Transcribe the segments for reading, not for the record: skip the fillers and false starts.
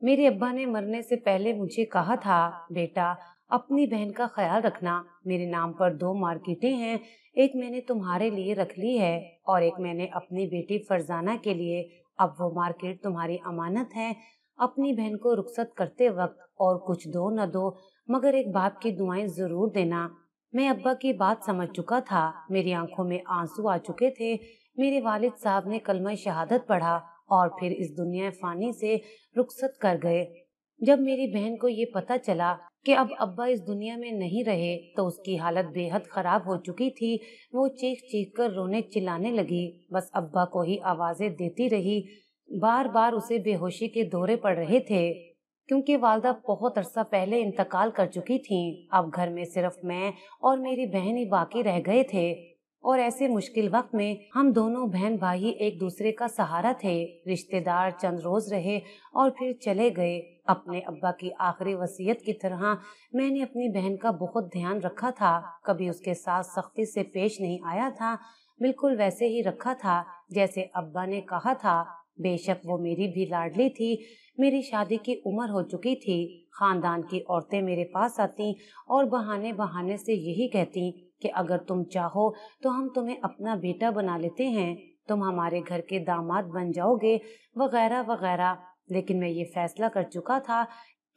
मेरे अब्बा ने मरने से पहले मुझे कहा था, बेटा अपनी बहन का ख्याल रखना। मेरे नाम पर 2 मार्केटें हैं, एक मैंने तुम्हारे लिए रख ली है और एक मैंने अपनी बेटी फरजाना के लिए। अब वो मार्केट तुम्हारी अमानत है। अपनी बहन को रुखसत करते वक्त और कुछ दो न दो, मगर एक बाप की दुआएं जरूर देना। मैं अब्बा की बात समझ चुका था, मेरी आंखों में आंसू आ चुके थे। मेरे वालिद साहब ने कलमा शहादत पढ़ा और फिर इस दुनिया फानी से रुखसत कर गए। जब मेरी बहन को ये पता चला कि अब अब्बा इस दुनिया में नहीं रहे तो उसकी हालत बेहद खराब हो चुकी थी। वो चीख चीख कर रोने चिल्लाने लगी, बस अब्बा को ही आवाजें देती रही। बार बार उसे बेहोशी के दौरे पड़ रहे थे, क्योंकि वालदा बहुत अरसा पहले इंतकाल कर चुकी थीं। अब घर में सिर्फ मैं और मेरी बहन ही बाकी रह गए थे और ऐसे मुश्किल वक्त में हम दोनों बहन भाई एक दूसरे का सहारा थे। रिश्तेदार चंद रोज रहे और फिर चले गए। अपने अब्बा की आखिरी वसीयत की तरह मैंने अपनी बहन का बहुत ध्यान रखा था, कभी उसके साथ सख्ती से पेश नहीं आया था, बिल्कुल वैसे ही रखा था जैसे अब्बा ने कहा था। बेशक वो मेरी भी लाडली थी। मेरी शादी की उम्र हो चुकी थी। खानदान की औरतें मेरे पास आती और बहाने बहाने से यही कहती कि अगर तुम चाहो तो हम तुम्हें अपना बेटा बना लेते हैं, तुम हमारे घर के दामाद बन जाओगे, वगैरह वगैरह। लेकिन मैं ये फैसला कर चुका था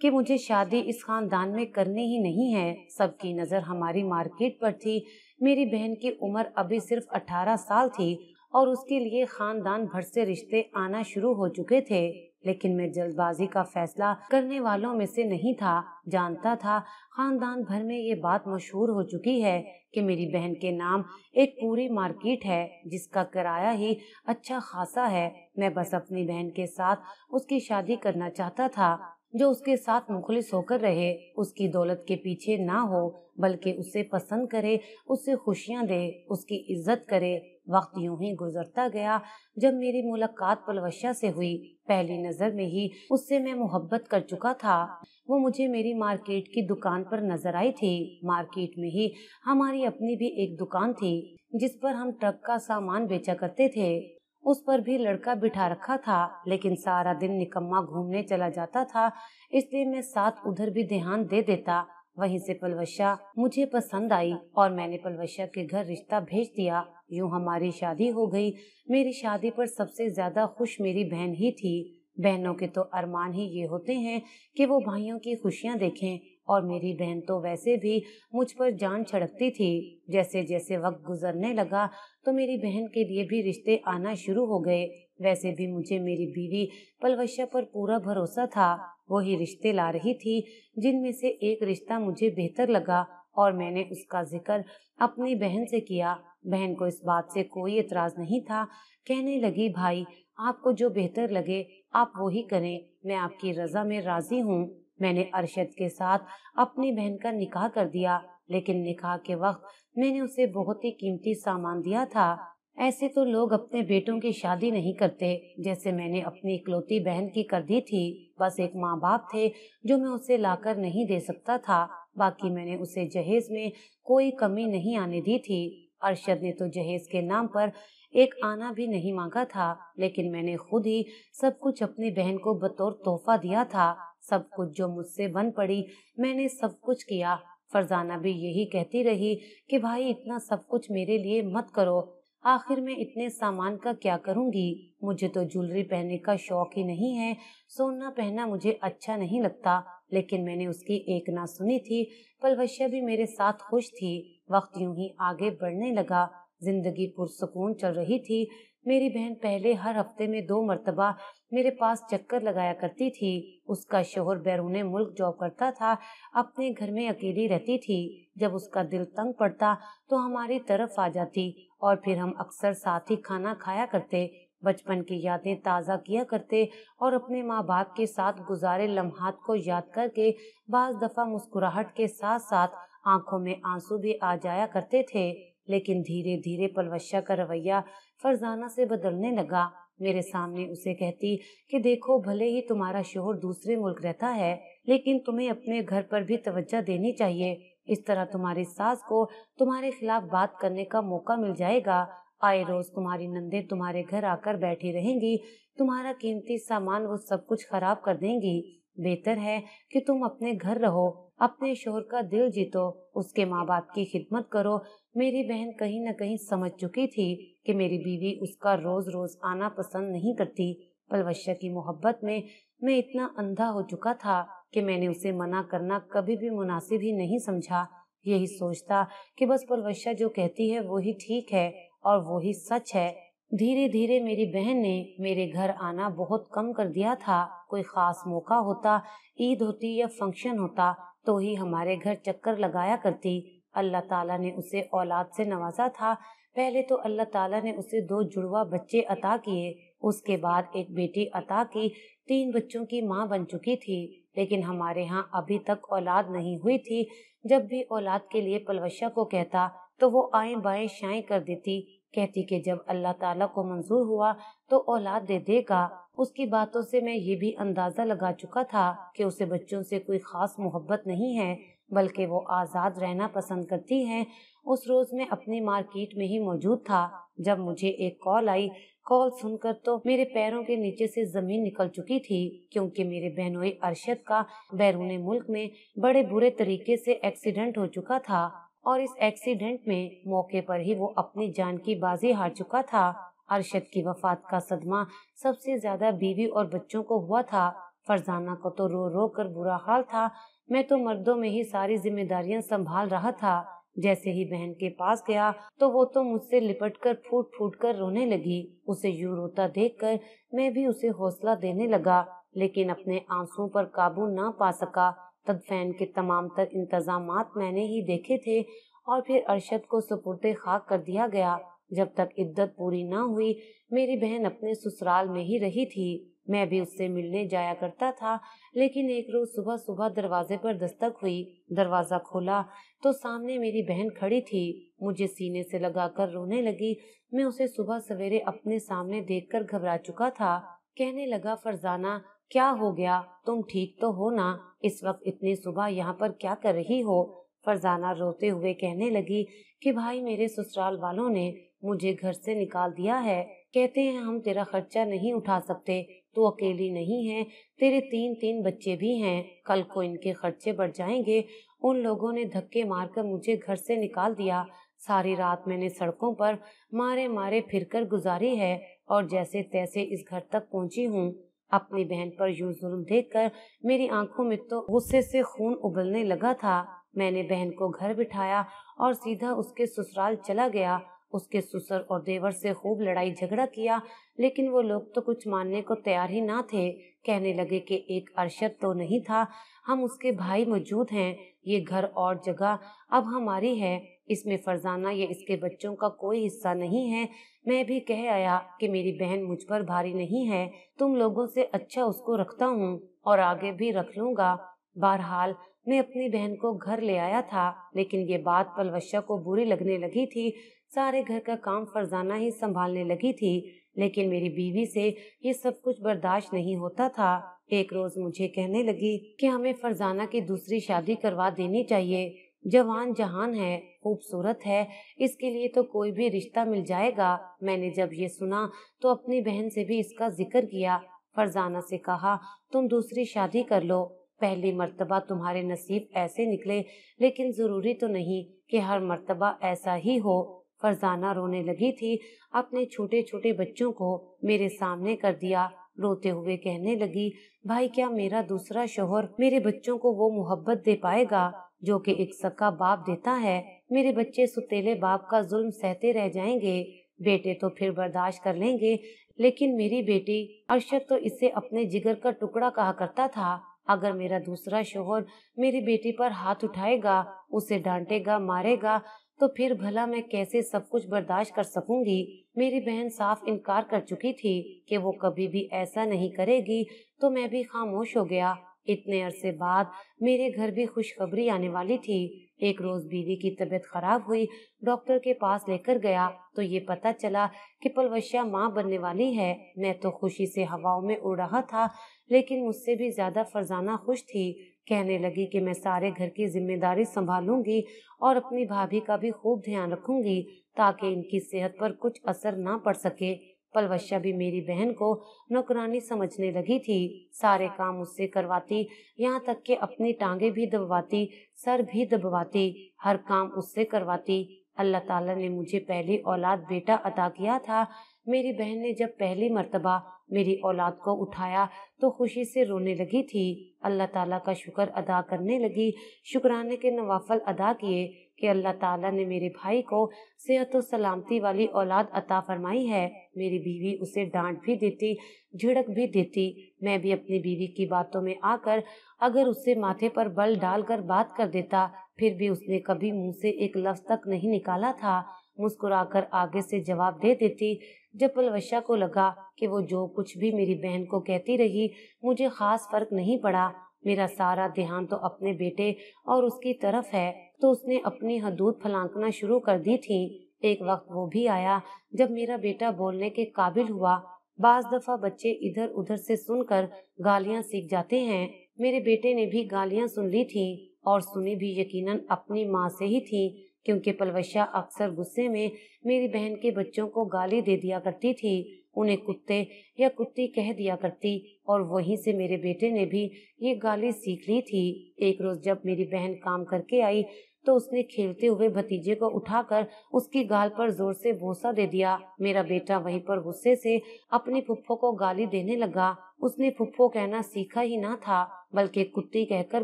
कि मुझे शादी इस खानदान में करनी ही नहीं है। सबकी नजर हमारी मार्केट पर थी। मेरी बहन की उम्र अभी सिर्फ 18 साल थी और उसके लिए खानदान भर से रिश्ते आना शुरू हो चुके थे। लेकिन मैं जल्दबाजी का फैसला करने वालों में से नहीं था। जानता था खानदान भर में ये बात मशहूर हो चुकी है कि मेरी बहन के नाम एक पूरी मार्केट है जिसका किराया ही अच्छा खासा है। मैं बस अपनी बहन के साथ उसकी शादी करना चाहता था, जो उसके साथ मुखलिस होकर रहे, उसकी दौलत के पीछे ना हो, बल्कि उसे पसंद करे, उससे खुशियां दे, उसकी इज्जत करे। वक्त यूं ही गुजरता गया। जब मेरी मुलाकात पलवशा से हुई, पहली नजर में ही उससे मैं मोहब्बत कर चुका था। वो मुझे मेरी मार्केट की दुकान पर नजर आई थी। मार्केट में ही हमारी अपनी भी एक दुकान थी जिस पर हम ट्रक का सामान बेचा करते थे। उस पर भी लड़का बिठा रखा था, लेकिन सारा दिन निकम्मा घूमने चला जाता था, इसलिए मैं साथ उधर भी ध्यान दे देता। वहीं से पलवशा मुझे पसंद आई और मैंने पलवशा के घर रिश्ता भेज दिया। यूं हमारी शादी हो गई। मेरी शादी पर सबसे ज्यादा खुश मेरी बहन ही थी। बहनों के तो अरमान ही ये होते हैं कि वो भाइयों की खुशियां देखें, और मेरी बहन तो वैसे भी मुझ पर जान छिड़कती थी। जैसे जैसे वक्त गुजरने लगा तो मेरी बहन के लिए भी रिश्ते आना शुरू हो गए। वैसे भी मुझे मेरी बीवी पलवशा पर पूरा भरोसा था। वो ही रिश्ते ला रही थी, जिनमें से एक रिश्ता मुझे बेहतर लगा और मैंने उसका जिक्र अपनी बहन से किया। बहन को इस बात से कोई एतराज नहीं था। कहने लगी, भाई आपको जो बेहतर लगे आप वो ही करें, मैं आपकी रजा में राजी हूँ। मैंने अरशद के साथ अपनी बहन का निकाह कर दिया, लेकिन निकाह के वक्त मैंने उसे बहुत ही कीमती सामान दिया था। ऐसे तो लोग अपने बेटों की शादी नहीं करते, जैसे मैंने अपनी इकलौती बहन की कर दी थी। बस एक माँ बाप थे जो मैं उसे लाकर नहीं दे सकता था, बाकी मैंने उसे जहेज में कोई कमी नहीं आने दी थी। अरशद ने तो जहेज के नाम पर एक आना भी नहीं मांगा था, लेकिन मैंने खुद ही सब कुछ अपनी बहन को बतौर तोहफा दिया था। सब कुछ जो मुझसे बन पड़ी मैंने सब कुछ किया। फरजाना भी यही कहती रही कि भाई इतना सब कुछ मेरे लिए मत करो, आखिर मैं इतने सामान का क्या करूंगी। मुझे तो ज्वेलरी पहनने का शौक ही नहीं है, सोना पहनना मुझे अच्छा नहीं लगता। लेकिन मैंने उसकी एक ना सुनी थी। पलवशा भी मेरे साथ खुश थी। वक्त यूं ही आगे बढ़ने लगा। जिंदगी पुरसुकून चल रही थी। मेरी बहन पहले हर हफ्ते में 2 मर्तबा मेरे पास चक्कर लगाया करती थी। उसका शोहर बैरूने मुल्क जॉब करता था, अपने घर में अकेली रहती थी। जब उसका दिल तंग पड़ता तो हमारी तरफ आ जाती और फिर हम अक्सर साथ ही खाना खाया करते, बचपन की यादें ताज़ा किया करते और अपने माँ बाप के साथ गुजारे लम्हात को याद करके बाज दफा मुस्कुराहट के साथ साथ आंखों में आंसू भी आ जाया करते थे। लेकिन धीरे धीरे पलवशा का रवैया फरजाना से बदलने लगा। मेरे सामने उसे कहती कि देखो, भले ही तुम्हारा शोहर दूसरे मुल्क रहता है, लेकिन तुम्हें अपने घर पर भी तवज्जो देनी चाहिए। इस तरह तुम्हारी सास को तुम्हारे खिलाफ बात करने का मौका मिल जाएगा। आए रोज तुम्हारी नंदे तुम्हारे घर आकर बैठी रहेंगी, तुम्हारा कीमती सामान वो सब कुछ खराब कर देंगी। बेहतर है कि तुम अपने घर रहो, अपने शोहर का दिल जीतो, उसके माँ बाप की खिदमत करो। मेरी बहन कहीं न कहीं समझ चुकी थी कि मेरी बीवी उसका रोज रोज आना पसंद नहीं करती। पलवश्य की मोहब्बत में मैं इतना अंधा हो चुका था कि मैंने उसे मना करना कभी भी मुनासिब ही नहीं समझा। यही सोचता कि बस पलवश्य जो कहती है वो ही ठीक है और वो ही सच है। धीरे धीरे मेरी बहन ने मेरे घर आना बहुत कम कर दिया था। कोई खास मौका होता, ईद होती या फंक्शन होता, तो ही हमारे घर चक्कर लगाया करती। अल्लाह ताला ने उसे औलाद से नवाजा था। पहले तो अल्लाह ताला ने उसे 2 जुड़वा बच्चे अता किए, उसके बाद एक बेटी अता की। 3 बच्चों की माँ बन चुकी थी, लेकिन हमारे यहाँ अभी तक औलाद नहीं हुई थी। जब भी औलाद के लिए पलवश्य को कहता तो वो आएं बाएं शाएं कर देती, कहती कि जब अल्लाह ताला को मंजूर हुआ तो औलाद दे देगा। उसकी बातों से मैं ये भी अंदाजा लगा चुका था कि उसे बच्चों से कोई खास मोहब्बत नहीं है, बल्कि वो आजाद रहना पसंद करती है। उस रोज मैं अपनी मार्केट में ही मौजूद था जब मुझे एक कॉल आई। कॉल सुनकर तो मेरे पैरों के नीचे से जमीन निकल चुकी थी, क्योंकि मेरे बहनोई अरशद का बैरून मुल्क में बड़े बुरे तरीके से एक्सीडेंट हो चुका था और इस एक्सीडेंट में मौके पर ही वो अपनी जान की बाजी हार चुका था। अरशद की वफात का सदमा सबसे ज्यादा बीवी और बच्चों को हुआ था। फरजाना को तो रो रो कर बुरा हाल था। मैं तो मर्दों में ही सारी जिम्मेदारियां संभाल रहा था। जैसे ही बहन के पास गया तो वो तो मुझसे लिपट कर फूट फूट कर रोने लगी। उसे यूं रोता देखकर मैं भी उसे हौसला देने लगा, लेकिन अपने आंसुओं पर काबू ना पा सका। तदफैन के तमाम तर इंतजामात मैंने ही देखे थे और फिर अरशद को सुपुर्दे खाक कर दिया गया। जब तक इद्दत पूरी ना हुई मेरी बहन अपने ससुराल में ही रही थी। मैं भी उससे मिलने जाया करता था, लेकिन एक रोज सुबह सुबह दरवाजे पर दस्तक हुई। दरवाजा खोला तो सामने मेरी बहन खड़ी थी, मुझे सीने से लगाकर रोने लगी। मैं उसे सुबह सवेरे अपने सामने देखकर घबरा चुका था। कहने लगा, फरजाना क्या हो गया, तुम ठीक तो हो ना? इस वक्त इतनी सुबह यहाँ पर क्या कर रही हो? फरजाना रोते हुए कहने लगी कि भाई मेरे ससुराल वालों ने मुझे घर से निकाल दिया है। कहते हैं हम तेरा खर्चा नहीं उठा सकते, तू अकेली नहीं है, तेरे 3 बच्चे भी हैं, कल को इनके खर्चे बढ़ जाएंगे। उन लोगों ने धक्के मारकर मुझे घर से निकाल दिया। सारी रात मैंने सड़कों पर मारे मारे फिरकर गुजारी है और जैसे तैसे इस घर तक पहुंची हूँ। अपनी बहन पर यूं जुल्म देखकर मेरी आंखों में तो गुस्से से खून उबलने लगा था। मैंने बहन को घर बिठाया और सीधा उसके ससुराल चला गया। उसके ससुर और देवर से खूब लड़ाई झगड़ा किया, लेकिन वो लोग तो कुछ मानने को तैयार ही ना थे। कहने लगे कि एक अरशद तो नहीं था, हम उसके भाई मौजूद हैं, ये घर और जगह अब हमारी है, इसमें फरजाना या इसके बच्चों का कोई हिस्सा नहीं है। मैं भी कह आया कि मेरी बहन मुझ पर भारी नहीं है, तुम लोगों से अच्छा उसको रखता हूँ और आगे भी रख लूंगा। बहरहाल मैं अपनी बहन को घर ले आया था, लेकिन ये बात पलवश्य को बुरी लगने लगी थी। सारे घर का काम फरजाना ही संभालने लगी थी, लेकिन मेरी बीवी से ये सब कुछ बर्दाश्त नहीं होता था। एक रोज मुझे कहने लगी कि हमें फरजाना की दूसरी शादी करवा देनी चाहिए। जवान जहान है, खूबसूरत है, इसके लिए तो कोई भी रिश्ता मिल जाएगा। मैंने जब ये सुना तो अपनी बहन से भी इसका जिक्र किया। फरजाना से कहा, तुम दूसरी शादी कर लो, पहली मर्तबा तुम्हारे नसीब ऐसे निकले, लेकिन जरूरी तो नहीं कि हर मर्तबा ऐसा ही हो। फरजाना रोने लगी थी। अपने छोटे छोटे बच्चों को मेरे सामने कर दिया। रोते हुए कहने लगी, भाई क्या मेरा दूसरा शौहर मेरे बच्चों को वो मोहब्बत दे पाएगा जो कि एक सका बाप देता है? मेरे बच्चे सुतेले बाप का जुल्म सहते रह जाएंगे। बेटे तो फिर बर्दाश्त कर लेंगे, लेकिन मेरी बेटी अरशद तो इसे अपने जिगर का टुकड़ा कहा करता था। अगर मेरा दूसरा शौहर मेरी बेटी पर हाथ उठाएगा, उसे डांटेगा, मारेगा, तो फिर भला मैं कैसे सब कुछ बर्दाश्त कर सकूंगी? मेरी बहन साफ इनकार कर चुकी थी कि वो कभी भी ऐसा नहीं करेगी, तो मैं भी खामोश हो गया। इतने अरसे बाद मेरे घर भी खुशखबरी आने वाली थी। एक रोज बीवी की तबीयत खराब हुई, डॉक्टर के पास लेकर गया तो ये पता चला कि पलवशिया माँ बनने वाली है। मैं तो खुशी से हवाओं में उड़ रहा था, लेकिन मुझसे भी ज्यादा फरजाना खुश थी। कहने लगी कि मैं सारे घर की जिम्मेदारी संभालूंगी और अपनी भाभी का भी खूब ध्यान रखूंगी ताकि इनकी सेहत पर कुछ असर ना पड़ सके। पलवशिया भी मेरी बहन को नौकरानी समझने लगी थी। सारे काम उससे करवाती, यहाँ तक कि अपनी टांगे भी दबवाती, सर भी दबवाती, हर काम उससे करवाती। अल्लाह ताला ने मुझे पहली औलाद बेटा अता किया था। मेरी बहन ने जब पहली मर्तबा मेरी औलाद को उठाया तो खुशी से रोने लगी थी। अल्लाह ताला का शुक्र अदा करने लगी। शुक्राने के नवाफल अदा किए कि अल्लाह ताला ने मेरे भाई को सेहत और सलामती वाली औलाद अता फरमाई है। मेरी बीवी उसे डांट भी देती, झिड़क भी देती। मैं भी अपनी बीवी की बातों में आकर अगर उससे माथे पर बल डालकर बात कर देता, फिर भी उसने कभी मुंह से एक लफ्ज तक नहीं निकाला था। मुस्कुराकर आगे से जवाब दे देती। जब पलवशिया को लगा कि वो जो कुछ भी मेरी बहन को कहती रही मुझे खास फर्क नहीं पड़ा, मेरा सारा ध्यान तो अपने बेटे और उसकी तरफ है, तो उसने अपनी हदूद फलांकना शुरू कर दी थी। एक वक्त वो भी आया जब मेरा बेटा बोलने के काबिल हुआ। बाज दफा बच्चे इधर उधर से सुनकर गालियां सीख जाते हैं। मेरे बेटे ने भी गालियां सुन ली थी और सुनी भी यकीनन अपनी माँ से ही थी, क्योंकि पलवशिया अक्सर गुस्से में मेरी बहन के बच्चों को गाली दे दिया करती थी। उन्हें कुत्ते या कुत्ती कह दिया करती और वहीं से मेरे बेटे ने भी ये गाली सीख ली थी। एक रोज जब मेरी बहन काम करके आई तो उसने खेलते हुए भतीजे को उठाकर उसकी गाल पर जोर से बोसा दे दिया। मेरा बेटा वहीं पर गुस्से से अपनी फुफ्फो को गाली देने लगा। उसने फुफ्फो कहना सीखा ही ना था, बल्कि कुत्ती कहकर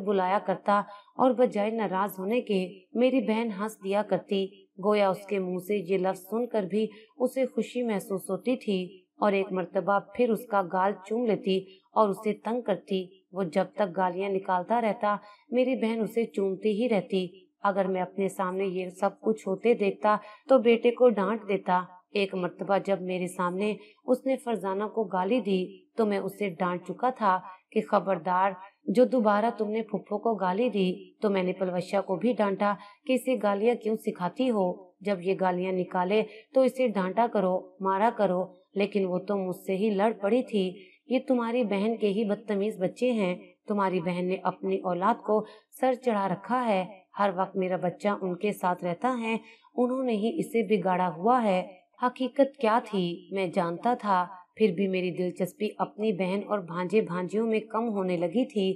बुलाया करता और बजाय नाराज होने के मेरी बहन हंस दिया करती। गोया उसके मुंह से ये लफ्ज सुनकर भी उसे खुशी महसूस होती थी और एक मर्तबा फिर उसका गाल चूम लेती और उसे तंग करती। वो जब तक गालियां निकालता रहता, मेरी बहन उसे चूमती ही रहती। अगर मैं अपने सामने ये सब कुछ होते देखता तो बेटे को डांट देता। एक मर्तबा जब मेरे सामने उसने फरजाना को गाली दी तो मैं उसे डांट चुका था कि खबरदार, जो दोबारा तुमने फुफ्फो को गाली दी। तो मैंने पलवशिया को भी डांटा कि इसे गालियां क्यों सिखाती हो, जब ये गालियां निकाले तो इसे डांटा करो, मारा करो, लेकिन वो तो मुझसे ही लड़ पड़ी थी। ये तुम्हारी बहन के ही बदतमीज बच्चे हैं। तुम्हारी बहन ने अपनी औलाद को सर चढ़ा रखा है, हर वक्त मेरा बच्चा उनके साथ रहता है, उन्होंने ही इसे बिगाड़ा हुआ है। हकीकत क्या थी मैं जानता था, फिर भी मेरी दिलचस्पी अपनी बहन और भांजे भांजियों में कम होने लगी थी।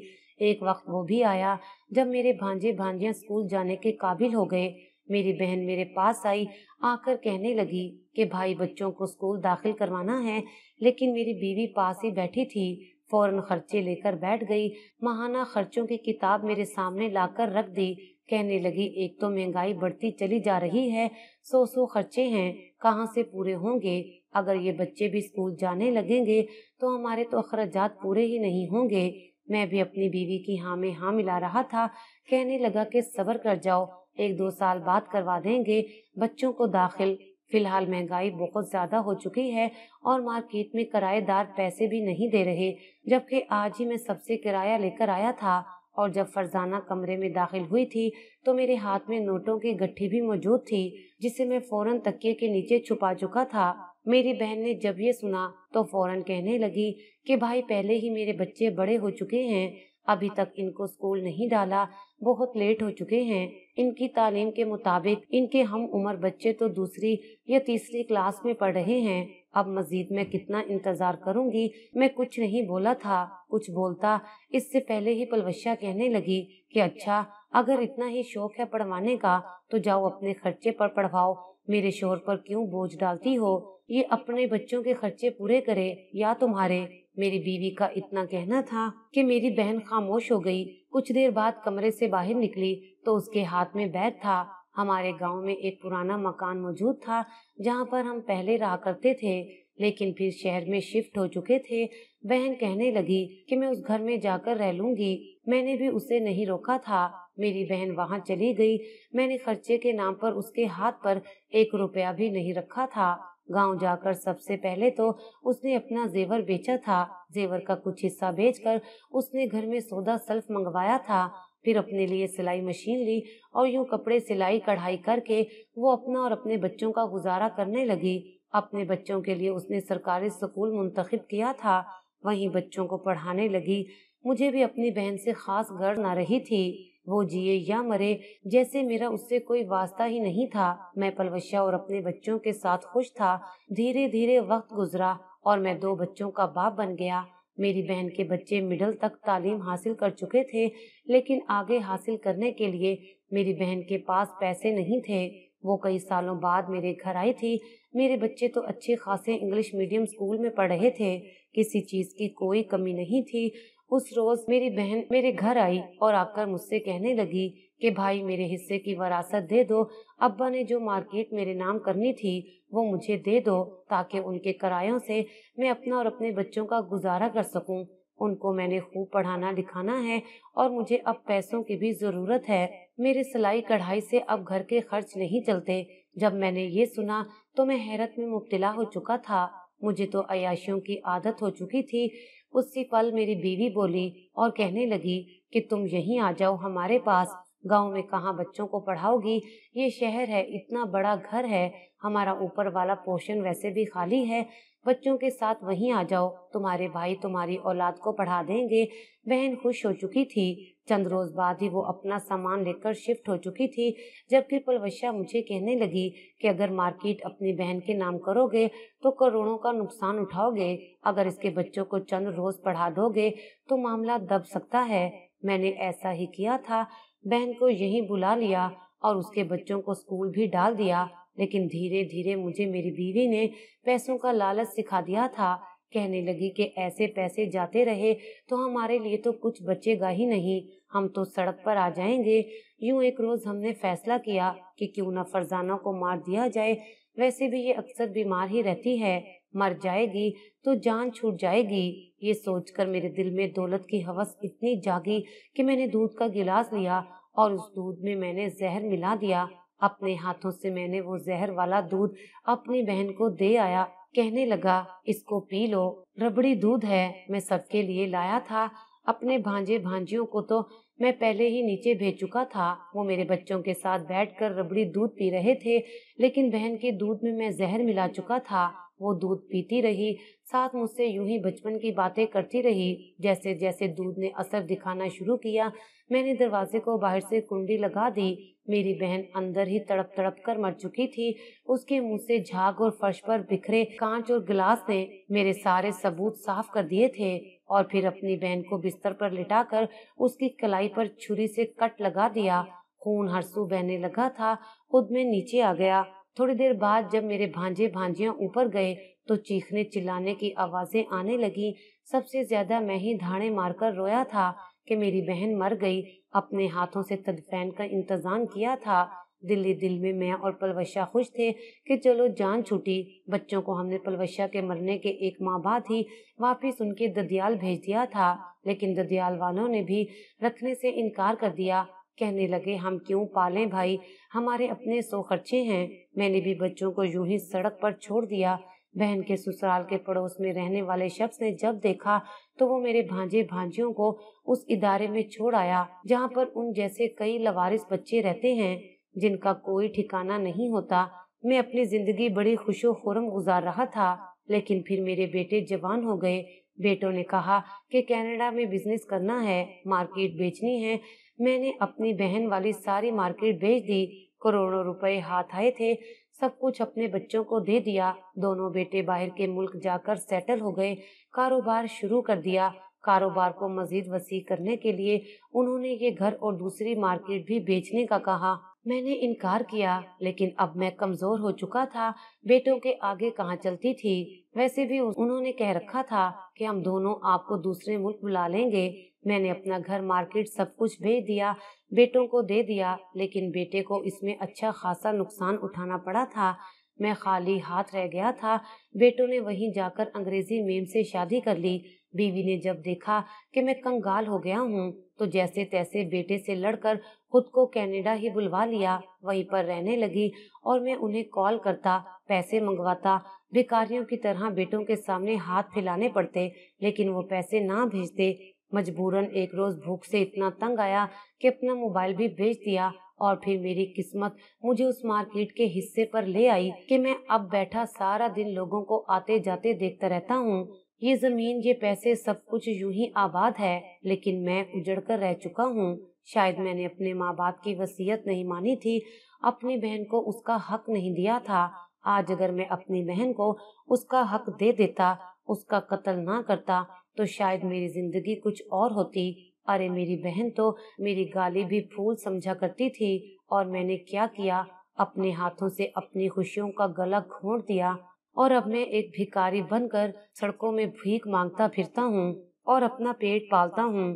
एक वक्त वो भी आया जब मेरे भांजे भांजियां स्कूल जाने के काबिल हो गए। मेरी बहन मेरे पास आई, आकर कहने लगी कि भाई बच्चों को स्कूल दाखिल करवाना है, लेकिन मेरी बीवी पास ही बैठी थी। फौरन खर्चे लेकर बैठ गई। माहाना खर्चों की किताब मेरे सामने लाकर रख दी। कहने लगी, एक तो महंगाई बढ़ती चली जा रही है, 100 खर्चे हैं, कहाँ से पूरे होंगे। अगर ये बच्चे भी स्कूल जाने लगेंगे तो हमारे तो अखराजात पूरे ही नहीं होंगे। मैं भी अपनी बीवी की हाँ में हाँ मिला रहा था। कहने लगा कि सब्र कर जाओ, 1-2 साल बाद करवा देंगे बच्चों को दाखिल। फिलहाल महंगाई बहुत ज्यादा हो चुकी है और मार्केट में किराएदार पैसे भी नहीं दे रहे, जबकि आज ही मैं सबसे किराया लेकर आया था। और जब फरजाना कमरे में दाखिल हुई थी तो मेरे हाथ में नोटों की गट्ठी भी मौजूद थी, जिसे मैं फौरन तकिए के नीचे छुपा चुका था। मेरी बहन ने जब ये सुना तो फौरन कहने लगी कि भाई पहले ही मेरे बच्चे बड़े हो चुके हैं, अभी तक इनको स्कूल नहीं डाला, बहुत लेट हो चुके हैं। इनकी तालीम के मुताबिक इनके हम उम्र बच्चे तो दूसरी या तीसरी क्लास में पढ़ रहे हैं। अब मजीद मैं कितना इंतजार करूंगी। मैं कुछ नहीं बोला था, कुछ बोलता इससे पहले ही पलवशिया कहने लगी कि अच्छा, अगर इतना ही शौक है पढ़वाने का तो जाओ अपने खर्चे पर पढ़वाओ, मेरे शोहर पर क्यों बोझ डालती हो। ये अपने बच्चों के खर्चे पूरे करे या तुम्हारे। मेरी बीवी का इतना कहना था कि मेरी बहन खामोश हो गई। कुछ देर बाद कमरे से बाहर निकली तो उसके हाथ में बैग था। हमारे गांव में एक पुराना मकान मौजूद था जहां पर हम पहले रहा करते थे, लेकिन फिर शहर में शिफ्ट हो चुके थे। बहन कहने लगी कि मैं उस घर में जाकर रह लूंगी। मैंने भी उसे नहीं रोका था। मेरी बहन वहां चली गई। मैंने खर्चे के नाम पर उसके हाथ पर 1 रुपया भी नहीं रखा था। गांव जाकर सबसे पहले तो उसने अपना जेवर बेचा था। जेवर का कुछ हिस्सा बेचकर उसने घर में सौदा सल्फ मंगवाया था। फिर अपने लिए सिलाई मशीन ली और यूं कपड़े सिलाई कढ़ाई करके वो अपना और अपने बच्चों का गुजारा करने लगी। अपने बच्चों के लिए उसने सरकारी स्कूल मुंतखब किया था, वहीं बच्चों को पढ़ाने लगी। मुझे भी अपनी बहन से खास गर्व न रही थी। वो जिए या मरे, जैसे मेरा उससे कोई वास्ता ही नहीं था। मैं पलवशा और अपने बच्चों के साथ खुश था। धीरे धीरे वक्त गुजरा और मैं 2 बच्चों का बाप बन गया। मेरी बहन के बच्चे मिडिल तक तालीम हासिल कर चुके थे, लेकिन आगे हासिल करने के लिए मेरी बहन के पास पैसे नहीं थे। वो कई सालों बाद मेरे घर आई थी। मेरे बच्चे तो अच्छे खासे इंग्लिश मीडियम स्कूल में पढ़ रहे थे, किसी चीज की कोई कमी नहीं थी। उस रोज मेरी बहन मेरे घर आई और आकर मुझसे कहने लगी कि भाई मेरे हिस्से की वरासत दे दो। अब्बा ने जो मार्केट मेरे नाम करनी थी वो मुझे दे दो, ताकि उनके किरायों से मैं अपना और अपने बच्चों का गुजारा कर सकूं। उनको मैंने खूब पढ़ाना लिखाना है और मुझे अब पैसों की भी जरूरत है। मेरे सिलाई कढ़ाई से अब घर के खर्च नहीं चलते। जब मैंने ये सुना तो मैं हैरत में मुब्तला हो चुका था। मुझे तो अय्याशियों की आदत हो चुकी थी। उसी पल मेरी बीवी बोली और कहने लगी कि तुम यहीं आ जाओ हमारे पास। गांव में कहाँ बच्चों को पढ़ाओगी? ये शहर है, इतना बड़ा घर है, हमारा ऊपर वाला पोर्शन वैसे भी खाली है। बच्चों के साथ वहीं आ जाओ, तुम्हारे भाई तुम्हारी औलाद को पढ़ा देंगे। बहन खुश हो चुकी थी। चंद रोज बाद ही वो अपना सामान लेकर शिफ्ट हो चुकी थी, जबकि पलवशा मुझे कहने लगी कि अगर मार्केट अपनी बहन के नाम करोगे तो करोड़ों का नुकसान उठाओगे। अगर इसके बच्चों को चंद रोज पढ़ा दोगे तो मामला दब सकता है। मैंने ऐसा ही किया था। बहन को यहीं बुला लिया और उसके बच्चों को स्कूल भी डाल दिया। लेकिन धीरे धीरे मुझे मेरी बीवी ने पैसों का लालच सिखा दिया था। कहने लगी कि ऐसे पैसे जाते रहे तो हमारे लिए तो कुछ बचेगा ही नहीं, हम तो सड़क पर आ जाएंगे। यूं एक रोज हमने फैसला किया कि क्यों न फरजाना को मार दिया जाए। वैसे भी ये अक्सर बीमार ही रहती है, मर जाएगी तो जान छूट जाएगी। ये सोचकर मेरे दिल में दौलत की हवस इतनी जागी कि मैंने दूध का गिलास लिया और उस दूध में मैंने जहर मिला दिया। अपने हाथों से मैंने वो जहर वाला दूध अपनी बहन को दे आया। कहने लगा, इसको पी लो, रबड़ी दूध है, मैं सबके लिए लाया था। अपने भांजे भांजियों को तो मैं पहले ही नीचे भेज चुका था। वो मेरे बच्चों के साथ बैठकर रबड़ी दूध पी रहे थे, लेकिन बहन के दूध में मैं जहर मिला चुका था। वो दूध पीती रही, साथ मुझसे यूं ही बचपन की बातें करती रही। जैसे जैसे दूध ने असर दिखाना शुरू किया, मैंने दरवाजे को बाहर से कुंडी लगा दी। मेरी बहन अंदर ही तड़प तड़प कर मर चुकी थी। उसके मुंह से झाग और फर्श पर बिखरे कांच और गिलास ने मेरे सारे सबूत साफ कर दिए थे। और फिर अपनी बहन को बिस्तर पर लिटाकर उसकी कलाई पर छुरी से कट लगा दिया। खून हरसू बहने लगा था। खुद में नीचे आ गया। थोड़ी देर बाद जब मेरे भांजे भांजियां ऊपर गए तो चीखने चिल्लाने की आवाजें आने लगी। सबसे ज्यादा मैं ही धाड़े मारकर रोया था कि मेरी बहन मर गई। अपने हाथों से तदफीन का इंतजाम किया था। दिल ही दिल में मैं और पलवशा खुश थे कि चलो जान छूटी। बच्चों को हमने पलवशा के मरने के 1 माह बाद ही वापिस उनके ददियाल भेज दिया था, लेकिन ददियाल वालों ने भी रखने से इनकार कर दिया। कहने लगे, हम क्यों पालें भाई, हमारे अपने 100 खर्चे हैं। मैंने भी बच्चों को यूं ही सड़क पर छोड़ दिया। बहन के ससुराल के पड़ोस में रहने वाले शख्स ने जब देखा तो वो मेरे भांजे भांजियों को उस इदारे में छोड़ आया जहाँ पर उन जैसे कई लवारिस बच्चे रहते हैं जिनका कोई ठिकाना नहीं होता। मैं अपनी जिंदगी बड़ी खुशो खुर्रम गुजार रहा था, लेकिन फिर मेरे बेटे जवान हो गए। बेटों ने कहा कि कनाडा में बिजनेस करना है, मार्केट बेचनी है। मैंने अपनी बहन वाली सारी मार्केट बेच दी। करोड़ों रुपए हाथ आए थे, सब कुछ अपने बच्चों को दे दिया। दोनों बेटे बाहर के मुल्क जाकर सेटल हो गए, कारोबार शुरू कर दिया। कारोबार को मजीद वसी करने के लिए उन्होंने ये घर और दूसरी मार्केट भी बेचने का कहा। मैंने इनकार किया, लेकिन अब मैं कमजोर हो चुका था, बेटों के आगे कहाँ चलती थी। वैसे भी उन्होंने कह रखा था कि हम दोनों आपको दूसरे मुल्क बुला लेंगे। मैंने अपना घर मार्केट सब कुछ बेच दिया, बेटों को दे दिया, लेकिन बेटे को इसमें अच्छा खासा नुकसान उठाना पड़ा था। मैं खाली हाथ रह गया था। बेटों ने वहीं जाकर अंग्रेजी मेम से शादी कर ली। बीवी ने जब देखा कि मैं कंगाल हो गया हूँ तो जैसे तैसे बेटे से लड़कर खुद को कनाडा ही बुलवा लिया, वहीं पर रहने लगी और मैं उन्हें कॉल करता, पैसे मंगवाता। भिखारियों की तरह बेटों के सामने हाथ फैलाने पड़ते, लेकिन वो पैसे ना भेजते। मजबूरन एक रोज भूख से इतना तंग आया कि अपना मोबाइल भी बेच दिया और फिर मेरी किस्मत मुझे उस मार्केट के हिस्से पर ले आई कि मैं अब बैठा सारा दिन लोगों को आते जाते देखता रहता हूँ। ये जमीन, ये पैसे, सब कुछ यूं ही आबाद है, लेकिन मैं उजड़ कर रह चुका हूँ। शायद मैंने अपने माँ बाप की वसीयत नहीं मानी थी, अपनी बहन को उसका हक नहीं दिया था। आज अगर मैं अपनी बहन को उसका हक दे देता, उसका कत्ल ना करता, तो शायद मेरी जिंदगी कुछ और होती। अरे मेरी बहन तो मेरी गाली भी फूल समझा करती थी, और मैंने क्या किया, अपने हाथों से अपनी खुशियों का गला घोंट दिया। और अब मैं एक भिखारी बनकर सड़कों में भीख मांगता फिरता हूँ और अपना पेट पालता हूँ।